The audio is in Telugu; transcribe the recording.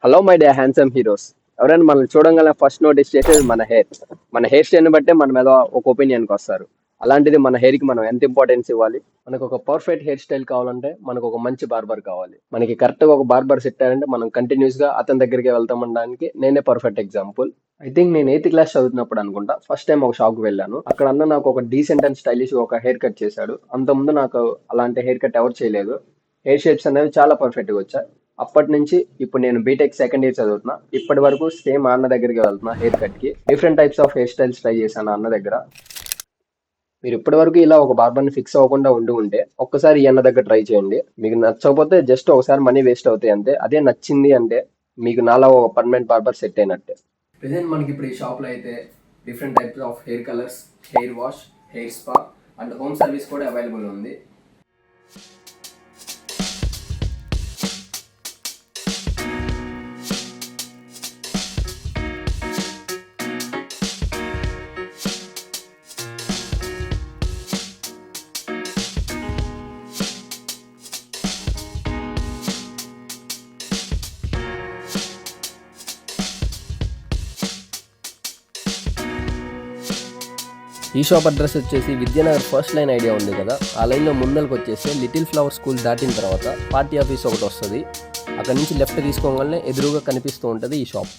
Hello my day handsome heroes. ఎవరైనా మనల్ని చూడంగానే ఫస్ట్ నోటీస్ చేసేది మన హెయిర్ స్టైల్ని బట్టే మన మీద ఒక ఒపీనియన్కి వస్తారు. అలాంటిది మన హెయిర్కి మనం ఎంత ఇంపార్టెన్స్ ఇవ్వాలి. మనకు ఒక పర్ఫెక్ట్ హెయిర్ స్టైల్ కావాలంటే మనకు ఒక మంచి బార్బర్ కావాలి. మనకి కరెక్ట్గా ఒక బార్బర్ సెట్ అయ్యారంటే మనం కంటిన్యూస్గా అతని దగ్గరికి వెళ్తామనడానికి నేనే పర్ఫెక్ట్ ఎగ్జాంపుల్. ఐ థింక్ నేను 8th క్లాస్ చదువుతున్నప్పుడు అనుకుంటా ఫస్ట్ టైం ఒక షాప్కి వెళ్ళాను. అక్కడ అన్న నాకు ఒక డీసెంట్ అండ్ స్టైలిష్ ఒక హెయిర్ కట్ చేశాడు. అంతకుముందు నాకు అలాంటి హెయిర్ కట్ ఎవరు చేయలేదు. హెయిర్ షేప్స్ అనేవి చాలా పర్ఫెక్ట్గా వచ్చాయి. అప్పటి నుంచి ఇప్పుడు నేను బీటెక్ సెకండ్ ఇయర్ చదువుతున్నా. ఇప్పటి వరకు సేమ్ అన్న దగ్గరికి వెళ్తున్నా హెయిర్ కట్ కి. Different types of hair styles try చేశాను అన్న దగ్గర. మీరు ఇప్పటి వరకు ఇలా ఒక బార్బర్ ని ఫిక్స్ అవ్వకుండా ఉంటే ఒక్కసారి ఈ అన్న దగ్గర ట్రై చేయండి. మీకు నచ్చకపోతే జస్ట్ ఒకసారి మనీ వేస్ట్ అవుతాయి అంతే. అదే నచ్చింది అంటే మీకు నాలా ఒక పర్మనెంట్ బార్బర్ సెట్ అయినట్టే. ప్రెసెంట్ మనకి ఇప్పుడు ఈ షాప్ లో అయితే different types of hair colours, hair wash, hair spa and home service కూడా అవైలబుల్ ఉంది. ఈ షాప్ అడ్రస్ వచ్చేసి విద్యానగర్ ఫస్ట్ లైన్ ఐడియా ఉంది కదా, ఆ లైన్లో ముందరకు వచ్చేస్తే లిటిల్ ఫ్లవర్ స్కూల్ దాటిన తర్వాత పార్టీ ఆఫీస్ ఒకటి వస్తుంది. అక్కడ నుంచి లెఫ్ట్ తీసుకోగానే ఎదురుగా కనిపిస్తూ ఉంటుంది ఈ షాప్.